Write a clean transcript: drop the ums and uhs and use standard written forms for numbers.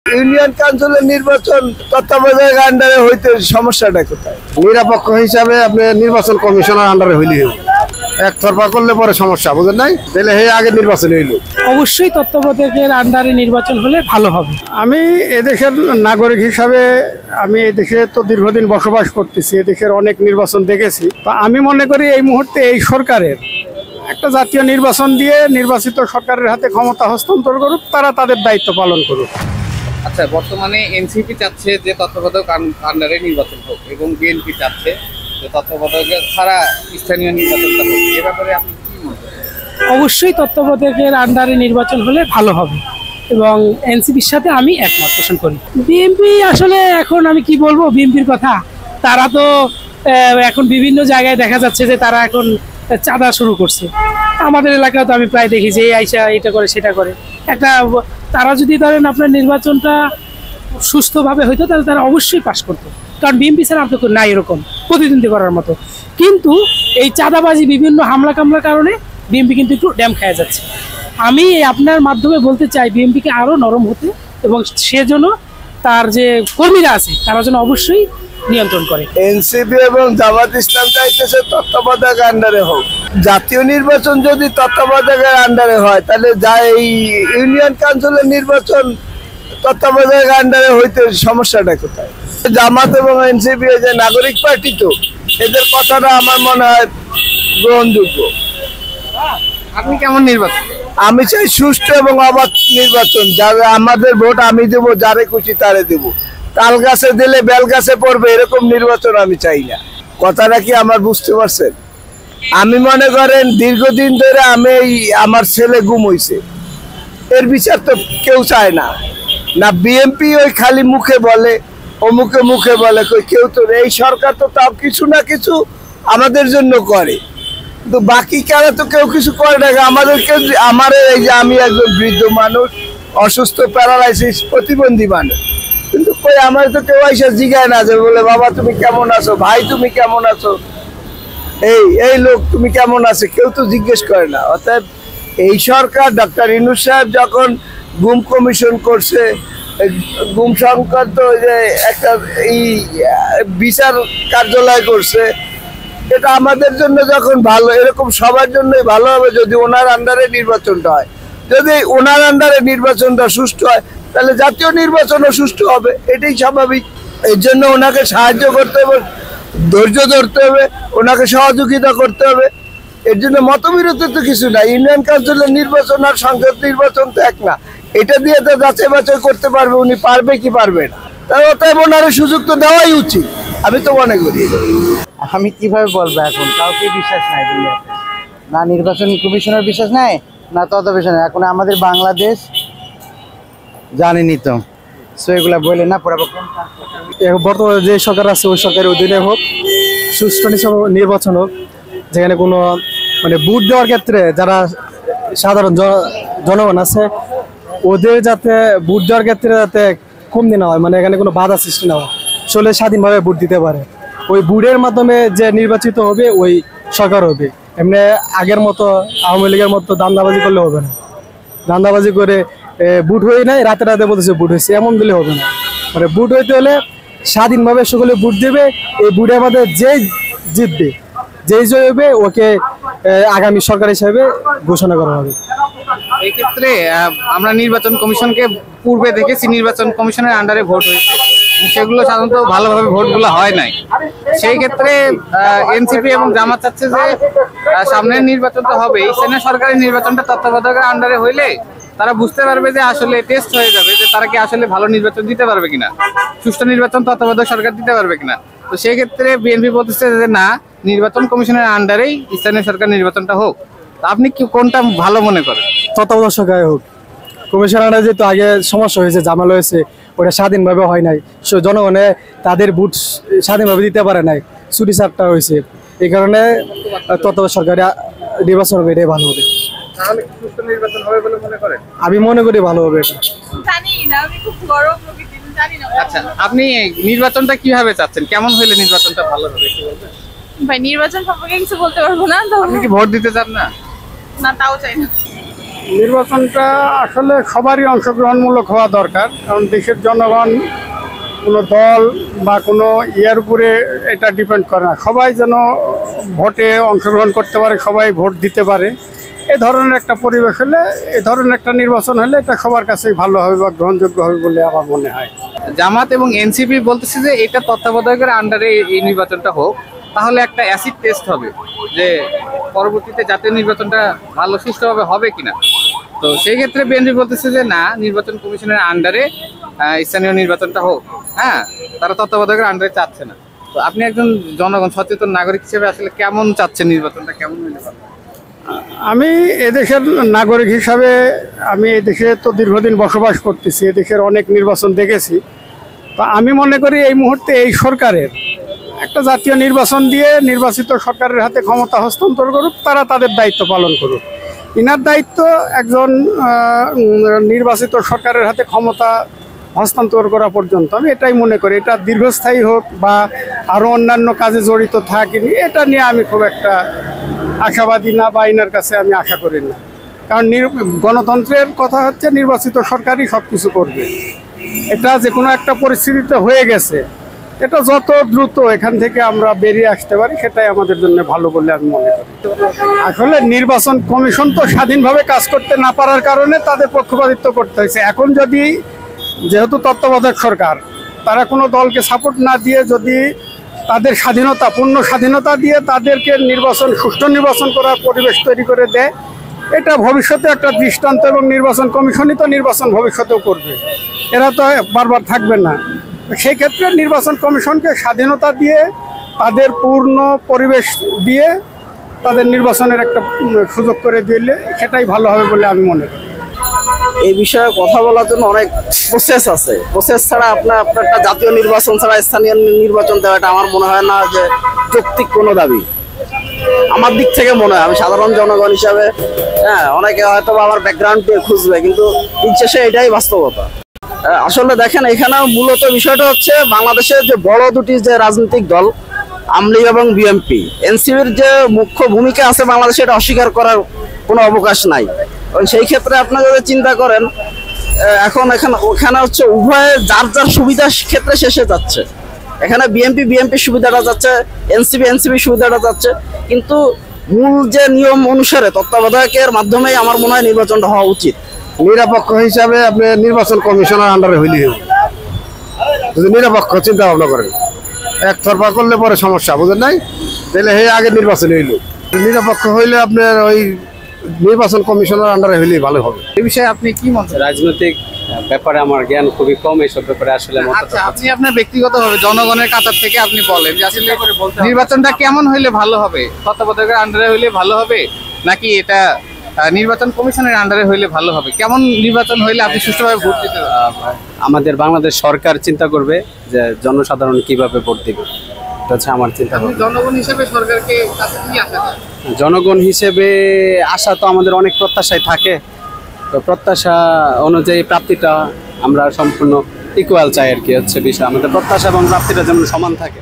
Union কাউন্সিলের নির্বাচন তত্ত্বাবধায়ক আন্ডারে হইতে সমস্যাটা কোথায়? নিরপেক্ষ হিসাবে আপনি নির্বাচন কমিশনের আন্ডারে হইলে একতরফা করলে পরে সমস্যা, বুঝেন নাই? তাহলে হে আগে নির্বাচন হইল। অবশ্যই তত্ত্বাবধায়কের আন্ডারে নির্বাচন হলে ভালো হবে। আমি এদেশের নাগরিক হিসাবে আমি এদেশে তো দীর্ঘদিন বসবাস করতেছি, এদেশের অনেক নির্বাচন দেখেছি। তো আমি মনে করি এই মুহূর্তে এই সরকারের একটা জাতীয় নির্বাচন দিয়ে নির্বাচিত সরকারের হাতে ক্ষমতা হস্তান্তর করুক, তারা তাদের দায়িত্ব পালন করুক। আচ্ছা, বর্তমানে এনসিপি চাচ্ছে যে তত্ত্বাবধায়ক আন্ডারে নির্বাচন হোক এবং বিএনপি চাচ্ছে যে তত্ত্বাবধায়ক ছাড়া স্থানীয় নির্বাচনটা হোক। এ ব্যাপারে আপনি কি মনে করেন? অবশ্যই তত্ত্বাবধায়কের আন্ডারে নির্বাচন হলে ভালো হবে এবং এনসিপির সাথে আমি একমত পোষণ করি। বিএনপি আসলে এখন আমি কি বলবো বিএনপির কথা, তারা তো এখন বিভিন্ন জায়গায় দেখা যাচ্ছে যে তারা এখন চাঁদা শুরু করছে। আমাদের এলাকায় তো আমি প্রায় দেখি যে এই আইসা এটা করে সেটা করে। একটা তারা যদি ধরেন আপনার নির্বাচনটা সুস্থভাবে হইতো তাহলে তারা অবশ্যই পাশ করতো, কারণ বিএনপি ছাড়া আপনার নাই এরকম প্রতিদ্বন্দ্বী করার মতো। কিন্তু এই চাঁদাবাজি বিভিন্ন হামলা কামলার কারণে বিএনপি কিন্তু একটু ড্যাম খেয়ে যাচ্ছে। আমি আপনার মাধ্যমে বলতে চাই বিএনপিকে আরও নরম হতে, এবং সেজন্য তার যে কর্মীরা আছে তারা যেন অবশ্যই নিয়ন্ত্রণ করে। এনসিপি এবং জামাত ইসলাম চাইতেছে তত্ত্বাবধায়ক আন্ডারে হোক। জাতীয় নির্বাচন যদি তত্ত্বাবধায়কের আন্ডারে হয় তাহলে যা এই ইউনিয়ন কাউন্সিলের নির্বাচন তত্ত্বাবধায়ক আন্ডারে হইতে সমস্যাটা কোথায়? জামাত এবং এনসিপি যে নাগরিক পার্টি, তো এদের কথাটা আমার মনে হয় গ্রহণযোগ্য। আপনি কেমন নির্বাচন? আমি চাই সুষ্ঠু এবং অবাধ নির্বাচন। যারা আমাদের ভোট আমি দেবো, যারে খুশি তারে দেবো। তাল গাছে দিলে বেল গাছে পড়বে এরকম নির্বাচন আমি চাই না। কথাটা কি আমার বুঝতে পারছেন? আমি মনে করেন দীর্ঘদিন ধরে আমি আমার ছেলে গুম হয়েছে, এর বিচার তো কেউ চায় না। না বিএনপি ওই খালি মুখে বলে, ও মুখে মুখে বলে, কেউ তো এই সরকার তো তাও কিছু না কিছু আমাদের জন্য করে, কিন্তু বাকি কারা তো কেউ কিছু করে না আমাদেরকে। আমার এই যে আমি একজন বৃদ্ধ মানুষ, অসুস্থ, প্যারালাইসিস, প্রতিবন্ধী মানুষ, কিন্তু কই আমার তো কেউ এসে জিগায় না যে বলে বাবা তুমি কেমন আছো, ভাই তুমি কেমন আছো, এই লোক তুমি কেমন আছো, কেউ তো জিজ্ঞেস করে না। অর্থাৎ এই সরকার ডক্টর ইউনূস সাহেব যখন গুম কমিশন করছে, গুম সংক্রান্ত যে একটা এই বিচার কার্যালয় করছে, এটা আমাদের জন্য যখন ভালো, এরকম সবার জন্যই ভালো হবে যদি ওনার আন্ডারে নির্বাচনটা হয়। যদি ওনার আন্ডারে নির্বাচনটা সুষ্ঠু হয় তাহলে জাতীয় নির্বাচনও সুষ্ঠু হবে, এটাই স্বাভাবিক। এর জন্য ওনাকে সাহায্য করতে হবে, ধৈর্য ধরতে হবে, ওনাকে সহযোগিতা করতে হবে। এর জন্য মতবিরোধ তো কিছু না। ইউনিয়ন কাউন্সিলের নির্বাচন আর সংসদ নির্বাচন তো এক না, এটা দিয়ে তো যাচাই বাছাই করতে পারবে উনি পারবে কি পারবে না। তাই ওনার সুযোগ তো দেওয়াই উচিত, আমি তো মনে করি। আমি কিভাবে বলবো, এখন কাউকে বিশ্বাস নাই দুনিয়াতে, না নির্বাচন কমিশনের বিশ্বাস নাই, না তত্ত্বাবধায়ক। এখন আমাদের বাংলাদেশ জানেনি তো, সো এগুলা বলে না পড়াবো। বর্তমানে যে সরকার আছে ওই সরকারের অধীনে হোক, সুষ্ঠু নির্বাচন হোক, যেখানে কোনো মানে ভোট দেওয়ার ক্ষেত্রে যারা সাধারণ জনগণ আছে ওদের যাতে ভোট দেওয়ার ক্ষেত্রে যাতে কমতি না হয়, মানে এখানে কোনো বাধা সৃষ্টি না হয়, আসলে স্বাধীনভাবে ভোট দিতে পারে। ওই ভোটের মাধ্যমে যে নির্বাচিত হবে ওই সরকার হবে। এমনি আগের মতো আওয়ামী লীগের মতো দান্দাবাজি করলে হবে না। দান্দাবাজি করে ভোট হয়ে নাই, রাতে রাতে বলতেছে ভোট হয়েছে, এমন দিলে হবে না। মানে ভোট হইতে হলে স্বাধীনভাবে সকলে ভোট দেবে। এই ভোটের মধ্যে যেই জিতবে, যেই জয় হবে, ওকে আগামী সরকার হিসেবে ঘোষণা করা হবে। এই ক্ষেত্রে আমরা নির্বাচন কমিশনকে পূর্বে দেখেছি, নির্বাচন কমিশনের আন্ডারে ভোট হয়েছে, সেগুলো সাধারণত ভালোভাবে ভোটগুলো হয় নাই। সেই ক্ষেত্রে এনসিপি এবং জামাত চাচ্ছে যে সামনের নির্বাচন তো হবে, এই সেনা সরকারের নির্বাচনটা তত্ত্বাবধায়কের আন্ডারে হইলে তারা বুঝতে পারবে যে আসলে টেস্ট হয়ে যাবে যে তারা কি আসলে ভালো নির্বাচন দিতে পারবে কিনা, সুষ্ঠু নির্বাচন তত্ত্বাবধায়ক সরকার দিতে পারবে কিনা। তো সেই ক্ষেত্রে বিএনপি বলতেছে যে না, নির্বাচন কমিশনের আন্ডারেই স্থানীয় সরকার নির্বাচনটা হোক। আপনি কি কোনটা ভালো মনে করেন? তত্ত্বাবধায়ক সরকার হোক। কমিশন আন্ডারে যেহেতু আগে সমস্যা হয়েছে, ঝামেলা হয়েছে, ওটা স্বাধীনভাবে হয় নাই, জনগণে তাদের ভোট স্বাধীনভাবে দিতে পারে নাই, চুরি চারটা হয়েছে। এই কারণে তত্ত্বাবধায়ক সরকারে নির্বাচন হবে, এটাই ভালো হবে। তাহলে কি সুষ্ঠু নির্বাচন হবে বলে মনে করেন? আমি মনে করি ভালো হবে এটা। আচ্ছা, আপনি নির্বাচনটা কিভাবে চাচ্ছেন, কেমন হইলে নির্বাচনটা ভালো হবে একটু বলবেন? ভাই নির্বাচন সম্পর্কে কিছু বলতে পারবো না। আপনি কি ভোট দিতে চান না? না, তাও চাই না। নির্বাচনটা আসলে সবারই অংশগ্রহণমূলক হওয়া দরকার, কারণ দেশের জনগণ কোনো দল বা কোনো ইয়ার উপরে এটা ডিপেন্ড করে না। সবাই যেন ভোটে অংশগ্রহণ করতে পারে, সবাই ভোট দিতে পারে। এ ধরনের একটা পরিবেশ হলে, এ ধরনের একটা নির্বাচন হলে এটা সবার কাছেই ভালো হবে বা গ্রহণযোগ্য হবে বলে আমার মনে হয়। জামাত এবং এনসিপি বলতেছে যে এটা তত্ত্বাবধায়কের আন্ডারে এই নির্বাচনটা হোক, তাহলে একটা অ্যাসিড টেস্ট হবে যে পরবর্তীতে জাতীয় নির্বাচনটা ভালো সুষ্ঠুভাবে হবে কিনা। তো সেই ক্ষেত্রে বিএনপি বলতেছে যে না, নির্বাচন কমিশনের আন্ডারে স্থানীয় নির্বাচনটা হোক। হ্যাঁ, তারা তত্ত্বাবধায়কের আন্ডারে চাচ্ছে না। তো আপনি একজন জনগণ সচেতন নাগরিক হিসেবে আসলে কেমন চাচ্ছেন নির্বাচনটা, কেমন হলে ভালো? আমি এদেশের নাগরিক হিসাবে আমি এদেশে তো দীর্ঘদিন বসবাস করতেছি, এদেশের অনেক নির্বাচন দেখেছি। তো আমি মনে করি এই মুহূর্তে এই সরকারের একটা জাতীয় নির্বাচন দিয়ে নির্বাচিত সরকারের হাতে ক্ষমতা হস্তান্তর করুক, তারা তাদের দায়িত্ব পালন করুক। ইনার দায়িত্ব একজন নির্বাচিত সরকারের হাতে ক্ষমতা হস্তান্তর করা পর্যন্ত। আমি এটাই মনে করি, এটা দীর্ঘস্থায়ী হোক বা আরও অন্যান্য কাজে জড়িত থাকিনি, এটা নিয়ে আমি খুব একটা আশাবাদী না বা ইনার কাছে আমি আশা করি না। কারণ গণতন্ত্রের কথা হচ্ছে নির্বাচিত সরকারই সব কিছু করবে। এটা যে কোনো একটা পরিস্থিতিতে হয়ে গেছে, এটা যত দ্রুত এখান থেকে আমরা বেরিয়ে আসতে পারি সেটাই আমাদের জন্য ভালো বলে আমি মনে করি। আসলে নির্বাচন কমিশন তো স্বাধীনভাবে কাজ করতে না পারার কারণে তাদের পক্ষপাতিত্ব করতে হয়েছে। এখন যদি যেহেতু তত্ত্বাবধায়ক সরকার, তারা কোনো দলকে সাপোর্ট না দিয়ে যদি তাদের স্বাধীনতা, পূর্ণ স্বাধীনতা দিয়ে তাদেরকে সুষ্ঠু নির্বাচন করার পরিবেশ তৈরি করে দেয়, এটা ভবিষ্যতে একটা দৃষ্টান্ত। এবং নির্বাচন কমিশনই তো নির্বাচন ভবিষ্যতেও করবে, এরা তো বারবার থাকবে না। সেই ক্ষেত্রে নির্বাচন কমিশনকে স্বাধীনতা দিয়ে, তাদের পূর্ণ পরিবেশ দিয়ে তাদের নির্বাচনের একটা সুযোগ করে দিলে সেটাই ভালো হবে বলে আমি মনে করি। এই বিষয়ে কথা বলার জন্য অনেক প্রসেস আছে। প্রসেস ছাড়া আপনারটা জাতীয় নির্বাচন ছাড়া স্থানীয় নির্বাচন দেওয়াটা আমার মনে হয় না যে যৌক্তিক কোনো দাবি। আমার দিক থেকে মনে হয়, আমি সাধারণ জনগণ হিসাবে, হ্যাঁ, অনেকে হয়তো আমার ব্যাকগ্রাউন্ড দিয়ে খুঁজবে, কিন্তু দিন শেষে এটাই বাস্তবতা। আসলে দেখেন, এখানে মূলত বিষয়টা হচ্ছে বাংলাদেশের যে বড় দুটি যে রাজনৈতিক দল আওয়ামী লীগ এবং বিএনপি, এনসিপির যে মুখ্য ভূমিকা আছে বাংলাদেশে, এটা অস্বীকার করার কোনো অবকাশ নাই। এবং সেই ক্ষেত্রে আপনারা যদি চিন্তা করেন, ওখানে হচ্ছে উভয়ে যার যার সুবিধার ক্ষেত্রে শেষে যাচ্ছে। এখানে বিএনপি সুবিধাটা যাচ্ছে, এনসিপি সুবিধাটা যাচ্ছে, কিন্তু মূল যে নিয়ম অনুসারে তত্ত্বাবধায়কের মাধ্যমেই আমার মনে হয় নির্বাচনটা হওয়া উচিত। নিরপেক্ষ হিসাবে আপনি নির্বাচন কমিশনের আন্ডারে হইলেই হবে। যদি নিরপেক্ষ চিন্তা ভাবনা করেন, একতরফা করলে পরে সমস্যা, বুঝেন নাই? তাহলে হে আগে নির্বাচন হইল। নিরপেক্ষ হইলে আপনার ওই নির্বাচন কমিশনের আন্ডারে হইলেই ভালো হবে। এই বিষয়ে আপনি কি মনে করেন? রাজনৈতিক ব্যাপারে আমার জ্ঞান খুবই কম, এইসব ব্যাপারে আসলে আচ্ছা, আপনি আপনার ব্যক্তিগতভাবে জনগণের কাতার থেকে আপনি বলেন যে আসলে নির্বাচনটা কেমন হইলে ভালো হবে? তত্ত্বাবধায়কের আন্ডারে হইলে ভালো হবে, নাকি এটা নির্বাচন কমিশনের আন্ডারে হইলে ভালো হবে? কেমন নির্বাচন হইলে আপনি সুষ্ঠুভাবে ভোট দিতে পারবেন? আমাদের বাংলাদেশ সরকার চিন্তা করবে যে জনসাধারণ কিভাবে ভোট দিবে, এটা হচ্ছে আমার চিন্তা। জনগণ হিসেবে সরকারকে কাছে কি আশা করেন? জনগণ হিসেবে আশা তো আমাদের অনেক প্রত্যাশায় থাকে, তো প্রত্যাশা অনুযায়ী প্রাপ্তিটা আমরা সম্পূর্ণ ইকুয়াল চাই আর কি, হচ্ছে বিষয়। আমাদের প্রত্যাশা এবং প্রাপ্তিটা যেন সমান থাকে।